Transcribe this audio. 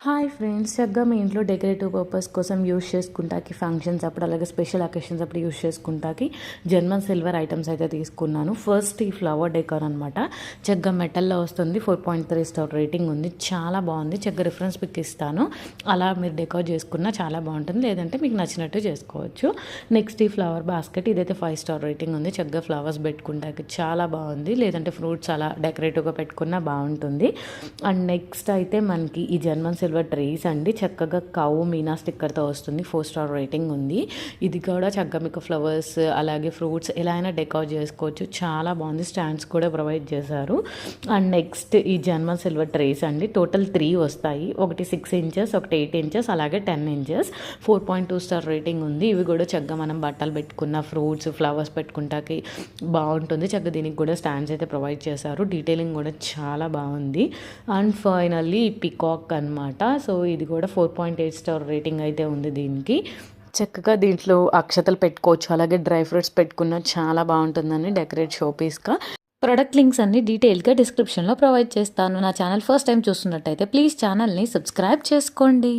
Hi friends, చక్కగా మీ ఇంట్లో decorative purpose కోసం యూస్ చేసుకుంటాకి, ఫంక్షన్స్ అప్పుడు అలాగే స్పెషల్ అకేషన్స్ అప్పుడు యూస్ చేసుకుంటాకి జర్మన్ సిల్వర్ ఐటమ్స్ అయితే తీసుకున్నాను. ఫస్ట్ ఈ ఫ్లవర్ డెకర్ అనమాట. చక్కగా మెటల్లో వస్తుంది. 4.3 స్టార్ రేటింగ్ ఉంది. చాలా బాగుంది. చక్కగా రిఫరెన్స్ పిక్ ఇస్తాను. అలా మీరు డెకర్ చేసుకున్నా చాలా బాగుంటుంది, లేదంటే మీకు నచ్చినట్టు చేసుకోవచ్చు. నెక్స్ట్ ఈ ఫ్లవర్ బాస్కెట్, ఇదైతే 5 స్టార్ రేటింగ్ ఉంది. చక్కగా ఫ్లవర్స్ పెట్టుకుంటాకి చాలా బాగుంది, లేదంటే ఫ్రూట్స్ అలా డెకరేటివ్గా పెట్టుకున్నా బాగుంటుంది. అండ్ నెక్స్ట్ అయితే మనకి ఈ జర్మన్ సిల్వర్ ట్రేస్ అండి. చక్కగా కౌ మీనా స్టిక్కర్తో వస్తుంది. 4 స్టార్ రేటింగ్ ఉంది. ఇది కూడా చక్కగా మీకు ఫ్లవర్స్ అలాగే ఫ్రూట్స్ ఎలా అయినా డెకార్ చేసుకోవచ్చు. చాలా బాగుంది. స్టాండ్స్ కూడా ప్రొవైడ్ చేశారు. అండ్ నెక్స్ట్ ఈ జర్మన్ సిల్వర్ ట్రేస్ అండి. టోటల్ 3 వస్తాయి. ఒకటి 6 ఇంచెస్, ఒకటి 8 ఇంచెస్, అలాగే 10 ఇంచెస్. 4.2 స్టార్ రేటింగ్ ఉంది. ఇవి కూడా చక్కగా మనం బట్టలు పెట్టుకున్న ఫ్రూట్స్ ఫ్లవర్స్ పెట్టుకుంటాకి బాగుంటుంది. చక్కగా దీనికి కూడా స్టాండ్స్ అయితే ప్రొవైడ్ చేశారు. డీటెయిలింగ్ కూడా చాలా బాగుంది. అండ్ ఫైనల్లీ పికాక్ అనమాట. సో ఇది కూడా 4.8 స్టార్ రేటింగ్ అయితే ఉంది దీనికి. చక్కగా దీంట్లో అక్షతలు పెట్టుకోవచ్చు, అలాగే డ్రై ఫ్రూట్స్ పెట్టుకున్న చాలా బాగుంటుందని డెకరేట్ షోపీస్గా. ప్రొడక్ట్ లింక్స్ అన్ని డీటెయిల్గా డిస్క్రిప్షన్లో ప్రొవైడ్ చేస్తాను. నా ఛానల్ ఫస్ట్ టైం చూస్తున్నట్టయితే ప్లీజ్ ఛానల్ని సబ్స్క్రైబ్ చేసుకోండి.